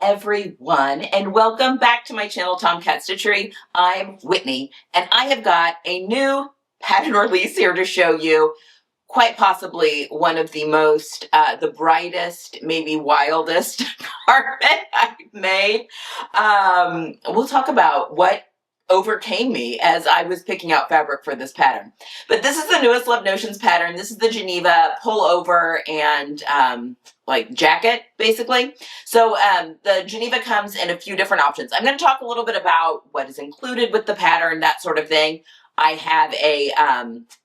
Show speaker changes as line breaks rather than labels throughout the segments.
everyone, and welcome back to my channel, Tomcat Stitchery. I'm Whitney, and I have got a new pattern release here to show you. Quite possibly one of the most, the brightest, maybe wildest carpet I've made. We'll talk about what overcame me as I was picking out fabric for this pattern. But this is the newest Love Notions pattern. This is the Geneva Pullover and like jacket, basically. So the Geneva comes in a few different options. I'm going to talk a little bit about what is included with the pattern, that sort of thing. I have a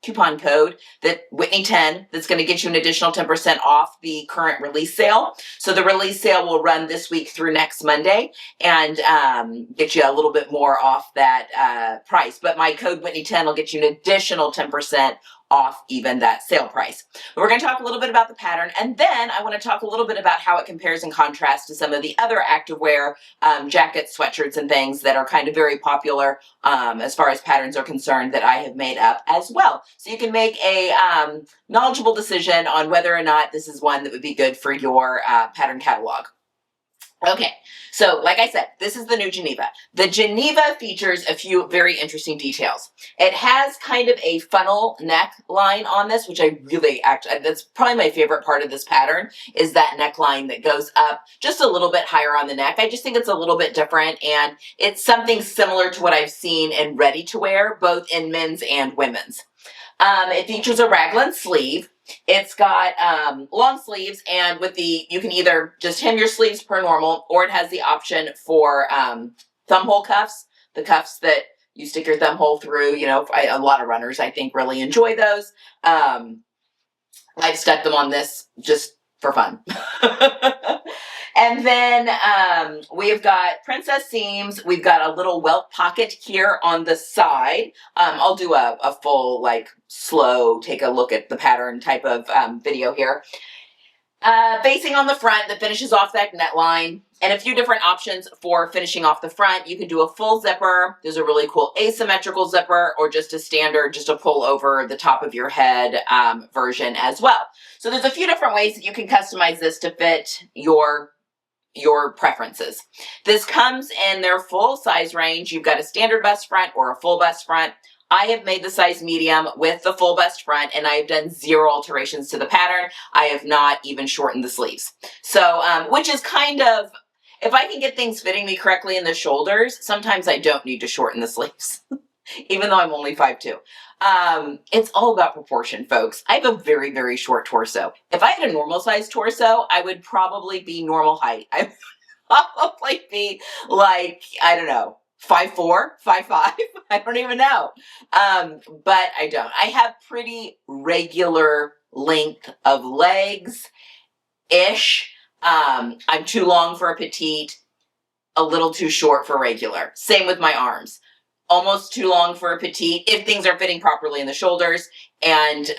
coupon code, that Whitney10, that's going to get you an additional 10% off the current release sale. So the release sale will run this week through next Monday and get you a little bit more off that price. But my code Whitney10 will get you an additional 10% off even that sale price. But we're going to talk a little bit about the pattern, and then I want to talk a little bit about how it compares and contrasts to some of the other activewear jackets, sweatshirts, and things that are kind of very popular as far as patterns are concerned that I have made up as well. So you can make a knowledgeable decision on whether or not this is one that would be good for your pattern catalog. Okay, so like I said, this is the new Geneva. The Geneva features a few very interesting details. It has kind of a funnel neckline on this, which I really that's probably my favorite part of this pattern, is that neckline that goes up just a little bit higher on the neck. I just think it's a little bit different, and it's something similar to what I've seen in ready to wear, both in men's and women's. It features a raglan sleeve. It's got long sleeves, and with you can either just hem your sleeves per normal, or it has the option for thumb hole cuffs, the cuffs that you stick your thumb hole through. You know, a lot of runners, I think, really enjoy those. I've stuck them on this just for fun. And then we've got princess seams. We've got a little welt pocket here on the side. I'll do a full, like, slow, take a look at the pattern type of video here. Facing on the front that finishes off that neckline, and a few different options for finishing off the front. You can do a full zipper. There's a really cool asymmetrical zipper, or just a standard, just a pull over the top of your head version as well. So there's a few different ways that you can customize this to fit your preferences. This comes in their full size range. You've got a standard bust front or a full bust front. I have made the size medium with the full bust front, and I've done 0 alterations to the pattern. I have not even shortened the sleeves. So, which is kind of, if I can get things fitting me correctly in the shoulders, sometimes I don't need to shorten the sleeves, even though I'm only 5'2". It's all about proportion, folks. I have a very, very short torso. If I had a normal size torso, I would probably be normal height. I would probably be like, I don't know, 5'4", 5'5", I don't even know. But I don't. I have pretty regular length of legs-ish. I'm too long for a petite, a little too short for regular. Same with my arms. Almost too long for a petite, if things are fitting properly in the shoulders, and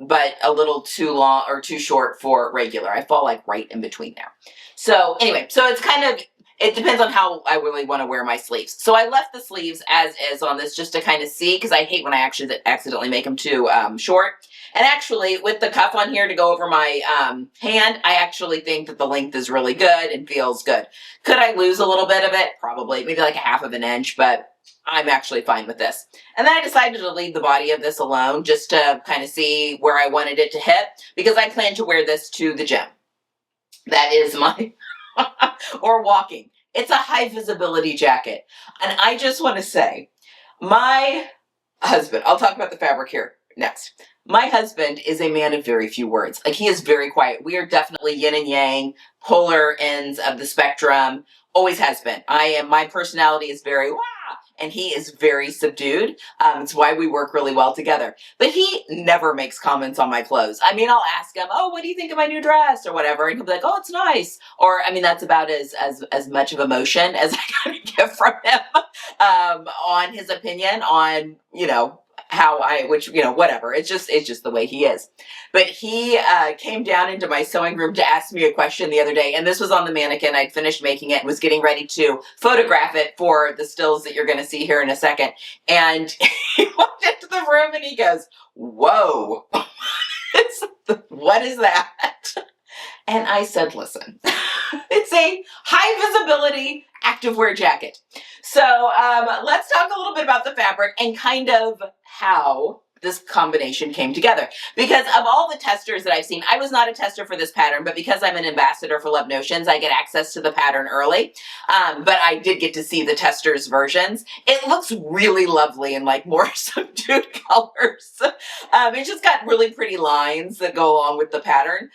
but a little too long or too short for regular. I fall like right in between there. So anyway, so it's kind of, it depends on how I really want to wear my sleeves. So I left the sleeves as is on this just to kind of see, because I hate when I actually accidentally make them too short. And actually, with the cuff on here to go over my hand, I actually think that the length is really good and feels good. Could I lose a little bit of it? Probably, maybe like 1/2 of an inch, but I'm actually fine with this. And then I decided to leave the body of this alone just to kind of see where I wanted it to hit, because I plan to wear this to the gym. That is my, or walking. It's a high visibility jacket. And I just want to say, my husband, I'll talk about the fabric here next. My husband is a man of very few words. Like, he is very quiet. We are definitely yin and yang, polar ends of the spectrum. Always has been. My personality is very wah, and he is very subdued. It's why we work really well together. But he never makes comments on my clothes. I mean, I'll ask him, oh, what do you think of my new dress, or whatever, and he'll be like, oh, it's nice. Or, I mean, that's about as much of emotion as I kind of get from him on his opinion on, you know, whatever. It's just the way he is. But he came down into my sewing room to ask me a question the other day, and this was on the mannequin. I'd finished making it and was getting ready to photograph it for the stills that you're going to see here in a second. And he walked into the room and he goes, whoa, what is that? And I said, listen, it's a high visibility activewear jacket. So let's talk a little bit about the fabric and kind of how this combination came together. Because of all the testers that I've seen, I was not a tester for this pattern, but because I'm an ambassador for Love Notions, I get access to the pattern early. But I did get to see the testers' versions. It looks really lovely in like more subdued colors. It's just got really pretty lines that go along with the pattern.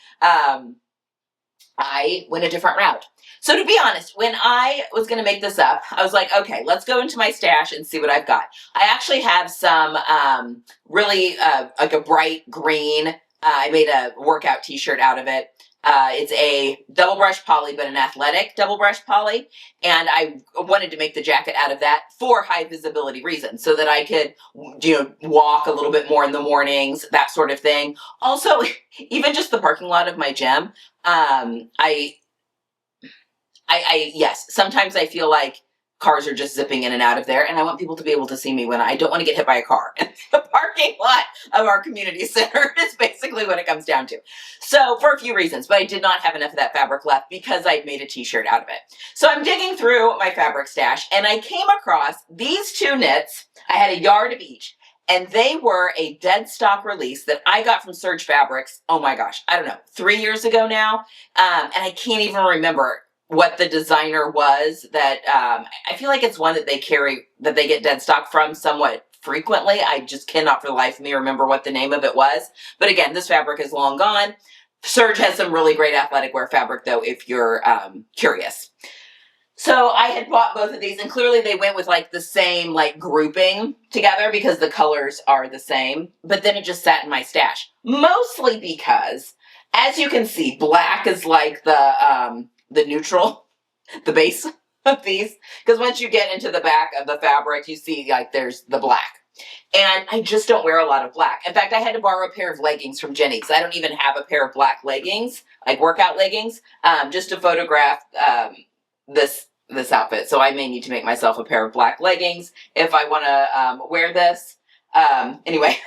I went a different route. So to be honest, when I was going to make this up, I was like, okay, let's go into my stash and see what I've got. I actually have some really like a bright green. I made a workout t-shirt out of it. It's a double brush poly, but an athletic double brush poly. And I wanted to make the jacket out of that for high visibility reasons so that I could, walk a little bit more in the mornings, that sort of thing. Also, even just the parking lot of my gym, yes, sometimes I feel like cars are just zipping in and out of there, and I want people to be able to see me when I don't want to get hit by a car. And the parking lot of our community center is basically what it comes down to. So for a few reasons, but I did not have enough of that fabric left because I'd made a t-shirt out of it. So I'm digging through my fabric stash, and I came across these two knits. I had a yard of each. And they were a dead stock release that I got from Surge Fabrics. Oh my gosh, I don't know, 3 years ago now. And I can't even remember what the designer was that, I feel like it's one that they carry, that they get dead stock from somewhat frequently. I just cannot for the life of me remember what the name of it was. But again, this fabric is long gone. Surge has some really great athletic wear fabric though, if you're curious. So I had bought both of these, and clearly they went with like the same like grouping together because the colors are the same, but then it just sat in my stash. Mostly because, as you can see, black is like the neutral, the base of these, because once you get into the back of the fabric, you see like there's the black. And I just don't wear a lot of black. In fact, I had to borrow a pair of leggings from Jenny because I don't even have a pair of black leggings, like workout leggings, just to photograph this outfit. So I may need to make myself a pair of black leggings if I want to wear this. Anyway,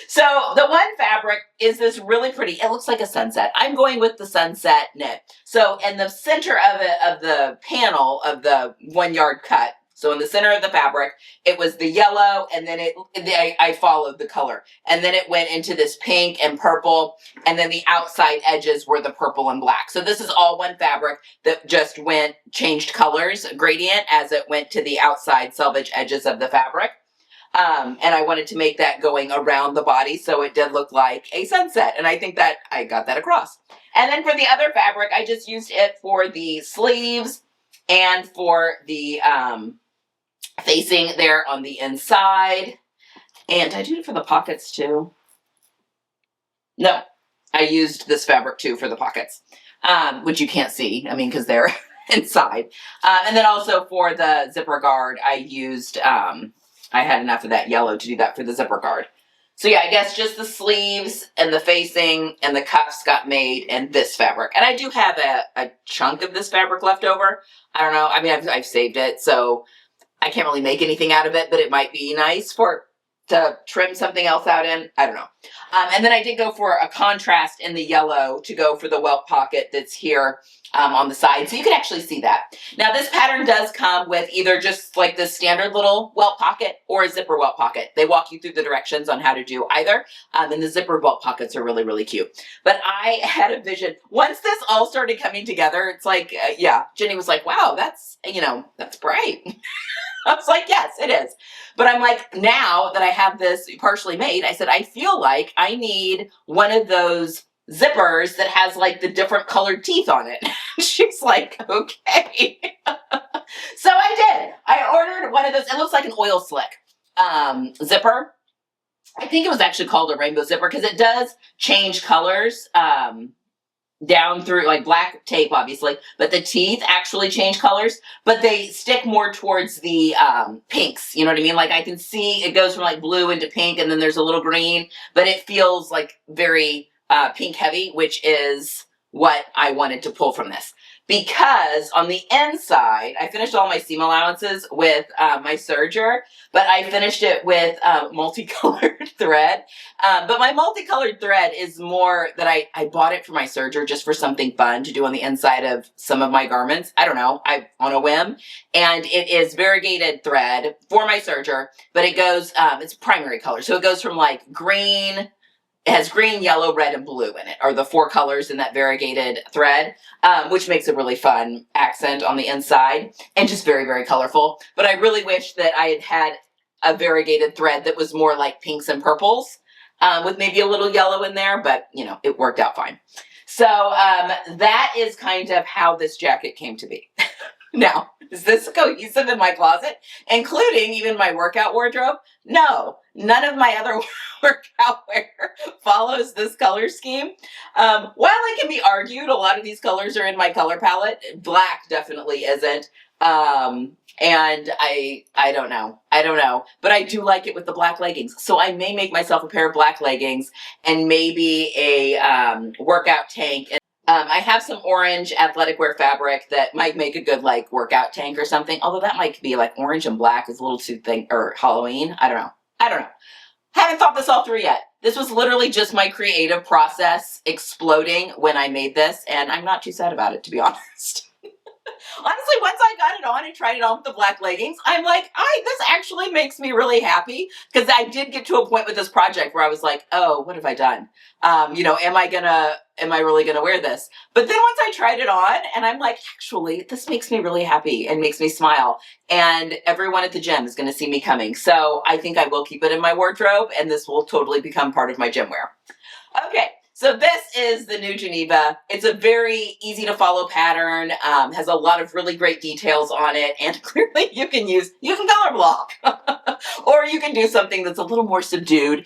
so the one fabric is this really pretty, it looks like a sunset. I'm going with the sunset knit. So in the center of it, of the panel of the 1 yard cut, so in the center of the fabric, it was the yellow, and then I followed the color. And then it went into this pink and purple, and then the outside edges were the purple and black. So this is all one fabric that just changed colors, gradient, as it went to the outside selvage edges of the fabric. And I wanted to make that going around the body, so it did look like a sunset. And I think that I got that across. And then for the other fabric, I just used it for the sleeves and for the facing there on the inside. And I did it for the pockets too. No, I used this fabric too for the pockets, which you can't see, I mean, because they're inside. And then also for the zipper guard, I used, I had enough of that yellow to do that for the zipper guard. So yeah, I guess just the sleeves and the facing and the cuffs got made in this fabric. And I do have a chunk of this fabric left over. I don't know, I mean, I've saved it, so I can't really make anything out of it, but it might be nice to trim something else out in. I don't know. And then I did go for a contrast in the yellow to go for the welt pocket that's here on the side. So you can actually see that. Now this pattern does come with either just like this standard little welt pocket or a zipper welt pocket. They walk you through the directions on how to do either. And the zipper welt pockets are really, really cute. But I had a vision. Once this all started coming together, it's like, yeah, Jenny was like, wow, that's bright. I was like, yes, it is. But I'm like, now that I have this partially made, I said, I feel like I need one of those zippers that has like the different colored teeth on it. She's like, okay. So I did. I ordered one of those. It looks like an oil slick zipper. I think it was actually called a rainbow zipper because it does change colors down through, like black tape, obviously, but the teeth actually change colors, but they stick more towards the pinks. You know what I mean? Like I can see it goes from like blue into pink, and then there's a little green, but it feels like very pink heavy, which is what I wanted to pull from this. because on the inside, I finished all my seam allowances with my serger, but I finished it with multicolored thread. But my multicolored thread is more that I bought it for my serger just for something fun to do on the inside of some of my garments. I don't know, on a whim. And it is variegated thread for my serger, but it goes, it's primary color. So it goes from like green, it has green, yellow, red, and blue in it, are the 4 colors in that variegated thread, which makes a really fun accent on the inside and just very, very colorful. But I really wish that I had had a variegated thread that was more like pinks and purples with maybe a little yellow in there, but you know, it worked out fine. So that is kind of how this jacket came to be. Now, is this cohesive in my closet, including even my workout wardrobe? No, none of my other workout wear follows this color scheme. While it can be argued, a lot of these colors are in my color palette. Black definitely isn't. And I don't know. But I do like it with the black leggings. So I may make myself a pair of black leggings and maybe a workout tank. I have some orange athletic wear fabric that might make a good like workout tank or something. Although that might be like orange and black is a little too thick, or Halloween. I don't know. Haven't thought this all through yet. This was literally just my creative process exploding when I made this, and I'm not too sad about it, to be honest. Honestly, once I got it on and tried it on with the black leggings, I'm like, this actually makes me really happy, because I did get to a point with this project where I was like, oh, what have I done? You know, am I really gonna wear this? But then once I tried it on, and I'm like, actually, this makes me really happy and makes me smile. And everyone at the gym is gonna see me coming. So I think I will keep it in my wardrobe, and this will totally become part of my gym wear. Okay. So this is the new Geneva. It's a very easy to follow pattern, has a lot of really great details on it, and clearly you can color block, or you can do something that's a little more subdued,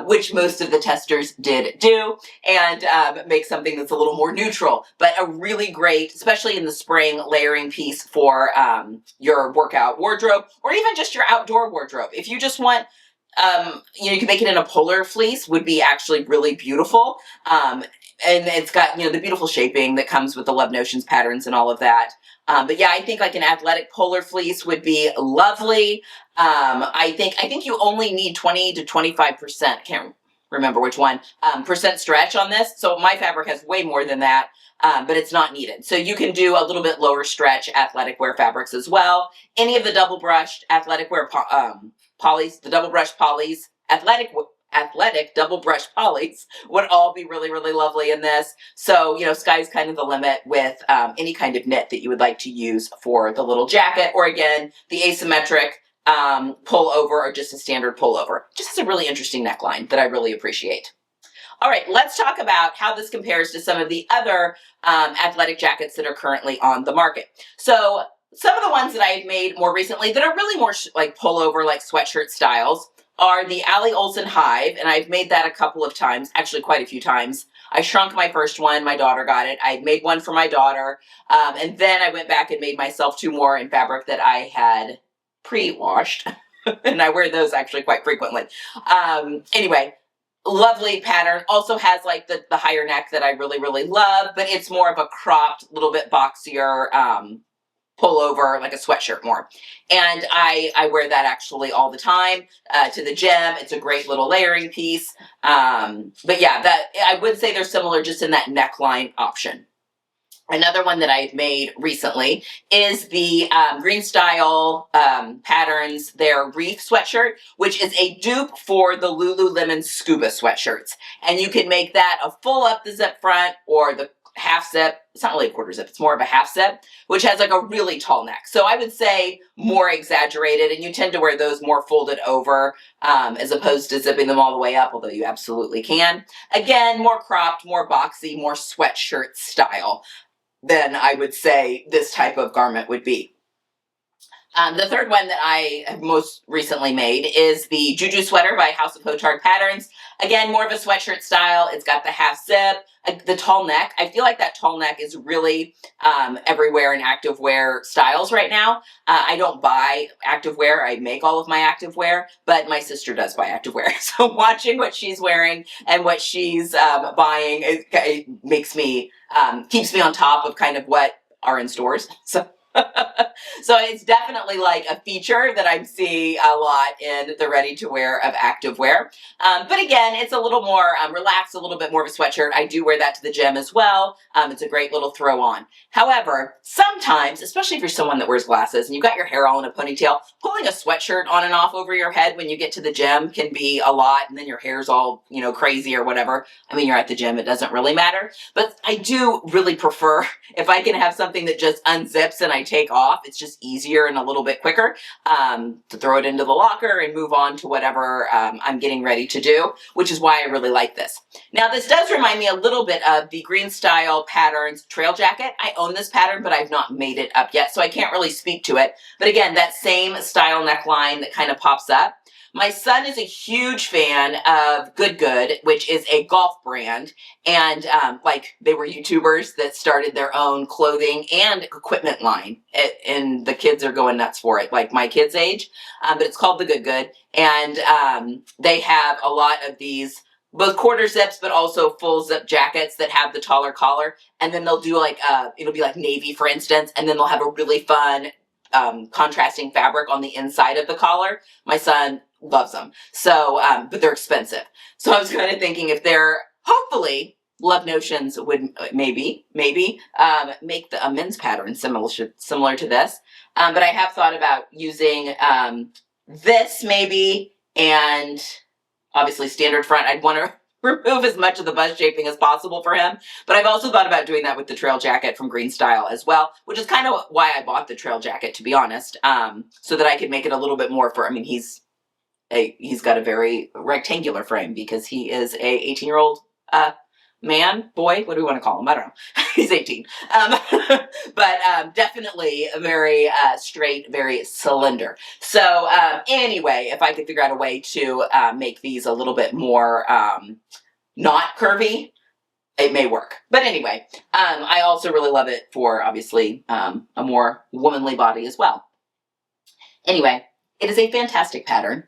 which most of the testers did do, and make something that's a little more neutral, but a really great, especially in the spring, layering piece for your workout wardrobe, or even just your outdoor wardrobe. If you just want, you know, you can make it in a polar fleece, would be actually really beautiful. And it's got, you know, the beautiful shaping that comes with the Love Notions patterns and all of that. But yeah, I think like an athletic polar fleece would be lovely. I think you only need 20 to 25%. Can't remember which one, percent stretch on this. So my fabric has way more than that. But it's not needed. So you can do a little bit lower stretch athletic wear fabrics as well. Any of the double brushed athletic wear polys, the double brush polys, athletic double brush polys would all be really, really lovely in this. So, you know, sky's kind of the limit with any kind of knit that you would like to use for the little jacket, or again, the asymmetric pullover, or just a standard pullover. Just has a really interesting neckline that I really appreciate. All right, let's talk about how this compares to some of the other athletic jackets that are currently on the market. So some of the ones that I've made more recently that are really more like pullover, like sweatshirt styles, are the Ali Olsen Hive, and I've made that a couple of times, actually quite a few times. I shrunk my first one, my daughter got it. I made one for my daughter, and then I went back and made myself 2 more in fabric that I had pre-washed, and I wear those actually quite frequently. Anyway, lovely pattern. Also has like the higher neck that I really, really love, but it's more of a cropped, little bit boxier pullover, like a sweatshirt more. And I wear that actually all the time to the gym. It's a great little layering piece. But yeah, that I would say they're similar just in that neckline option. Another one that I've made recently is the Green Style Patterns, their Reef sweatshirt, which is a dupe for the Lululemon Scuba sweatshirts. And you can make that a full up the zip front, or the half zip. It's not really a quarter zip, it's more of a half zip, which has like a really tall neck. So I would say more exaggerated, and you tend to wear those more folded over as opposed to zipping them all the way up, although you absolutely can. Again, more cropped, more boxy, more sweatshirt style than I would say this type of garment would be. The third one that I have most recently made is the Juju sweater by House of Hotard Patterns. Again, more of a sweatshirt style. It's got the half zip, the tall neck. I feel like that tall neck is really everywhere in activewear styles right now. I don't buy activewear. I make all of my activewear, but my sister does buy activewear. So watching what she's wearing and what she's buying, it makes me, keeps me on top of kind of what are in stores. So so it's definitely like a feature that I see a lot in the ready-to-wear of activewear. But again, it's a little more relaxed, a little bit more of a sweatshirt. I do wear that to the gym as well. It's a great little throw on. However, sometimes, especially if you're someone that wears glasses and you've got your hair all in a ponytail, pulling a sweatshirt on and off over your head when you get to the gym can be a lot, and then your hair's all, crazy or whatever. I mean, you're at the gym, it doesn't really matter. But I do really prefer if I can have something that just unzips and I take off. It's just easier and a little bit quicker to throw it into the locker and move on to whatever I'm getting ready to do, which is why I really like this. Now, this does remind me a little bit of the Green Style Patterns trail jacket. I own this pattern, but I've not made it up yet, so I can't really speak to it. But again, that same style neckline that kind of pops up. My son is a huge fan of Good Good, which is a golf brand. And they were YouTubers that started their own clothing and equipment line. And the kids are going nuts for it, like my kids' age. But it's called the Good Good. And they have a lot of these, both quarter zips, but also full zip jackets that have the taller collar. And then they'll do it'll be like navy, for instance. And then they'll have a really fun contrasting fabric on the inside of the collar. My son loves them. So, but they're expensive. So I was kind of thinking if they're, hopefully, Love Notions would maybe make a men's pattern similar to this. But I have thought about using this maybe, and obviously standard front. I'd want to remove as much of the bust shaping as possible for him. But I've also thought about doing that with the trail jacket from Green Style as well, which is kind of why I bought the trail jacket, to be honest, so that I could make it a little bit more he's got a very rectangular frame because he is a 18-year-old man, boy, what do we want to call him? I don't know. He's 18. But definitely a very straight, very cylinder. So anyway, if I could figure out a way to make these a little bit more not curvy, it may work. But anyway, I also really love it for, obviously, a more womanly body as well. Anyway, it is a fantastic pattern.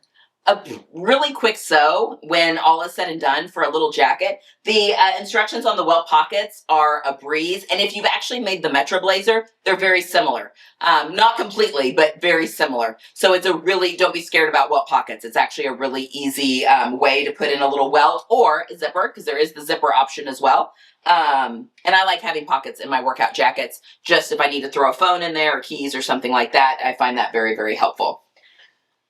A really quick sew when all is said and done for a little jacket. The instructions on the welt pockets are a breeze. And if you've actually made the Metro Blazer, they're very similar. Not completely, but very similar. So it's don't be scared about welt pockets. It's actually a really easy way to put in a little welt or a zipper, because there is the zipper option as well. And I like having pockets in my workout jackets, just if I need to throw a phone in there or keys or something like that. I find that very, very helpful.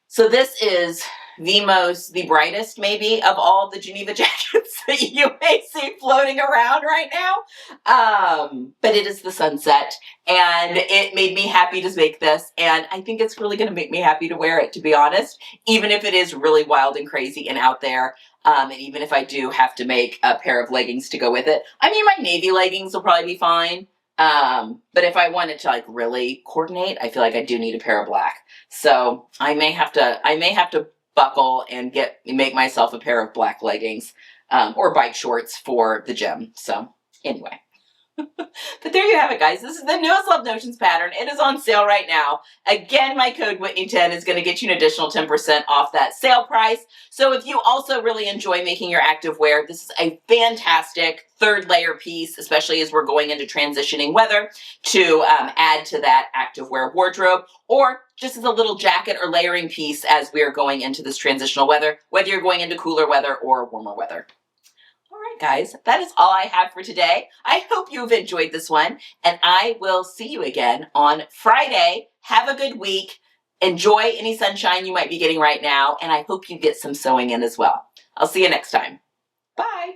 So this is the brightest maybe of all the Geneva jackets that you may see floating around right now. But it is the sunset, and it made me happy to make this, and I think it's really going to make me happy to wear it, to be honest, even if it is really wild and crazy and out there. And even if I do have to make a pair of leggings to go with it. I mean, my navy leggings will probably be fine. But if I wanted to really coordinate, I feel like I do need a pair of black. So I may have to buckle and make myself a pair of black leggings, or bike shorts for the gym. So anyway. But there you have it, guys. This is the newest Love Notions pattern. It is on sale right now. Again, my code Whitney10 is going to get you an additional 10% off that sale price. So if you also really enjoy making your activewear, this is a fantastic third layer piece, especially as we're going into transitioning weather, to add to that activewear wardrobe, or just as a little jacket or layering piece as we're going into this transitional weather, whether you're going into cooler weather or warmer weather. All right, guys, that is all I have for today. I hope you've enjoyed this one, and I will see you again on Friday. Have a good week. Enjoy any sunshine you might be getting right now, and I hope you get some sewing in as well. I'll see you next time. Bye.